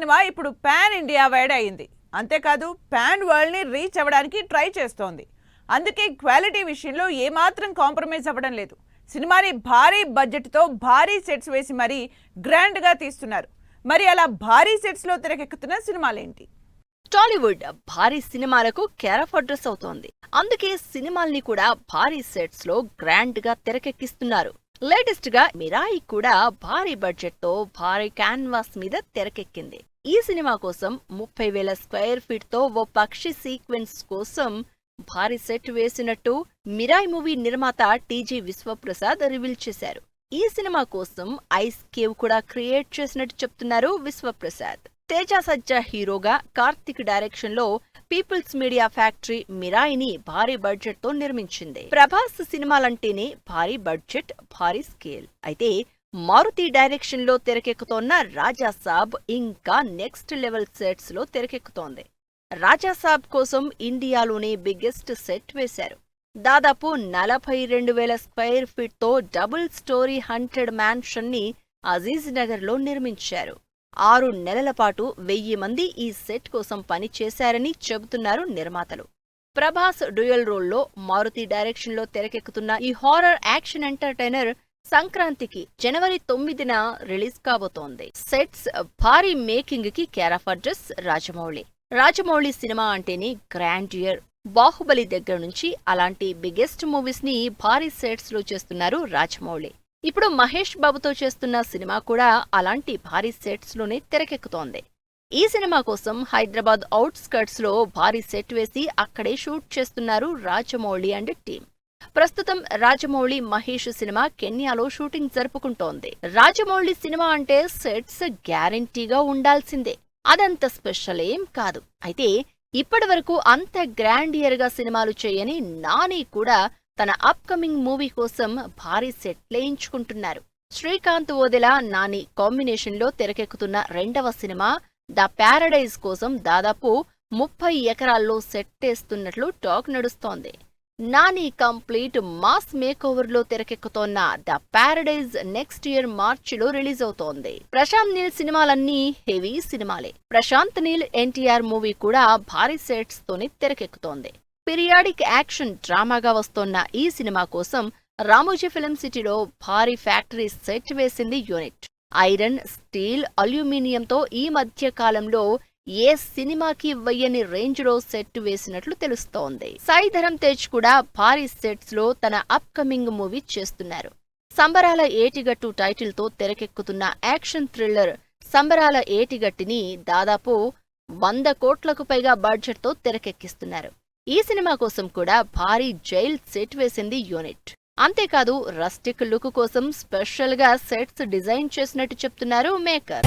Cinema ఇప్పుడు pan India wide అయింది. అంతేకాదు పాన్ వరల్డ్ ని రీచ్ అవ్వడానికి ట్రై చేస్తోంది. అందుకే క్వాలిటీ విషయంలో ఏమాత్రం కాంప్రమైజ్ అవ్వడం లేదు. సినిమాని భారీ బడ్జెట్తో భారీ సెట్స్ వేసి మరీ గ్రాండ్గా తీస్తున్నారు. మరి అలా భారీ సెట్స్లో తెరకెక్కుతున్న సినిమాలేంటి? టాలీవుడ్ భారీ సినిమాలకు కేర్ ఆఫ్ అడ్రస్ అవుతోంది. అందుకే సినిమాల్ని కూడా భారీ సెట్స్ లో గ్రాండ్ గా తెరకెక్కిస్తున్నారు. లేటెస్ట్ గా మిరాయి కూడా భారీ బడ్జెట్ తో భారీ క్యాన్వాస్ మీద తెరకెక్కింది. ఈ సినిమా కోసం 30,000 స్క్వేర్ ఫీట్ తో ఓ పక్షి సీక్వెన్స్ కోసం భారీ సెట్ వేసినట్టు మిరాయి మూవీ నిర్మాత టీజీ విశ్వప్రసాద్ రివీల్ చేశారు. ఈ సినిమా కోసం ఐస్ కేవ్ కూడా క్రియేట్ చేసినట్టు చెప్తున్నారు విశ్వప్రసాద్. తేజ సజ్జా హీరోగా కార్తిక్ డైరెక్షన్ లో పీపుల్స్ మీడియా ఫ్యాక్టరీ మిరాయిని భారీ బడ్జెట్ తో నిర్మించింది. ప్రభాస్ సినిమాలంటేనే భారీ బడ్జెట్, భారీ స్కేల్. అయితే మారుతి డైరెక్షన్ లో తెరకెక్కుతోన్న రాజాసాబ్ ఇంకా నెక్స్ట్ లెవెల్ సెట్స్ లో తెరకెక్కుతోంది. రాజాసాబ్ కోసం ఇండియాలోనే బిగ్గెస్ట్ సెట్ వేశారు. దాదాపు 42,000 స్క్వేర్ ఫీట్ తో డబుల్ స్టోరీ హంటెడ్ మ్యాన్షన్ ని అజీజ్ నగర్ లో నిర్మించారు. 6 నెలల పాటు 1000 మంది ఈ సెట్ కోసం పని చేశారని చెబుతున్నారు నిర్మాతలు. ప్రభాస్ డ్యూయల్ రోల్లో మారుతి డైరెక్షన్ లో తెరకెక్కుతున్న ఈ హారర్ యాక్షన్ ఎంటర్టైనర్ సంక్రాంతికి జనవరి 9న రిలీజ్ కాబోతోంది. సెట్స్ భారీ మేకింగ్ కి care of address Rajamouli. Rajamouli cinema అంటేనే గ్రాండియర్. బాహుబలి దగ్గర నుంచి అలాంటి బిగ్గెస్ట్ మూవీస్ ని భారీ సెట్స్ లో చేస్తున్నారు రాజమౌళి. ఇప్పుడు మహేష్ బాబుతో చేస్తున్న సినిమా కూడా అలాంటి భారీ సెట్స్ లోనే తెరకెక్కుతోంది. ఈ సినిమా కోసం హైదరాబాద్ అవుట్స్కర్ట్స్ లో భారీ సెట్ వేసి అక్కడే షూట్ చేస్తున్నారు రాజమౌళి అండ్ టీం. ప్రస్తుతం రాజమౌళి మహేష్ సినిమా కెన్యాలో షూటింగ్ జరుపుకుంటోంది. రాజమౌళి సినిమా అంటే సెట్స్ గ్యారంటీగా ఉండాల్సిందే. అదంత స్పెషల్ ఏం కాదు. అయితే ఇప్పటివరకు అంత గ్రాండియర్ గా సినిమాలు చేయని నాని కూడా తన అప్కమింగ్ మూవీ కోసం భారీ సెట్లే ఎంచుకుంటున్నారు. శ్రీకాంత్ ఓదెలా నాని కాంబినేషన్ లో తెరకెక్కుతున్న రెండవ సినిమా ద ప్యారడైజ్ కోసం దాదాపు 30 ఎకరాల్లో సెట్ వేస్తున్నట్లు టాక్ నడుస్తోంది. నాని కంప్లీట్ మాస్ మేకోవర్ లో తెరకెక్కుతోన్న ద ప్యారడైజ్ నెక్స్ట్ ఇయర్ మార్చిలో రిలీజ్ అవుతోంది. ప్రశాంత్ నీల్ సినిమాలన్నీ హెవీ సినిమాలే. ప్రశాంత్ నీల్ ఎన్టీఆర్ మూవీ కూడా భారీ సెట్స్ తోనే తెరకెక్కుతోంది. పీరియాడిక్ యాక్షన్ డ్రామాగా వస్తోన్న ఈ సినిమా కోసం రామోజీ ఫిల్మ్ సిటీలో భారీ ఫ్యాక్టరీ సెట్ వేసింది యూనిట్. ఐరన్, స్టీల్, అల్యూమినియంతో ఈ మధ్య కాలంలో ఏ సినిమాకి వెయ్యని రేంజ్ లో సెట్ వేసినట్లు తెలుస్తోంది. సాయి ధరమ్ తేజ్ కూడా భారీ సెట్స్ లో తన అప్కమింగ్ మూవీ చేస్తున్నారు. సంబరాల ఏటిగట్టు టైటిల్ తో తెరకెక్కుతున్న యాక్షన్ థ్రిల్లర్ సంబరాల ఏటిగట్టిని దాదాపు 100 కోట్లకు పైగా బడ్జెట్ తో తెరకెక్కిస్తున్నారు. ఈ సినిమా కోసం కూడా భారీ జైల్ సెట్ వేసింది యూనిట్. అంతేకాదు రస్టిక్ లుక్ కోసం స్పెషల్ గా సెట్స్ డిజైన్ చేసినట్టు చెప్తున్నారు మేకర్.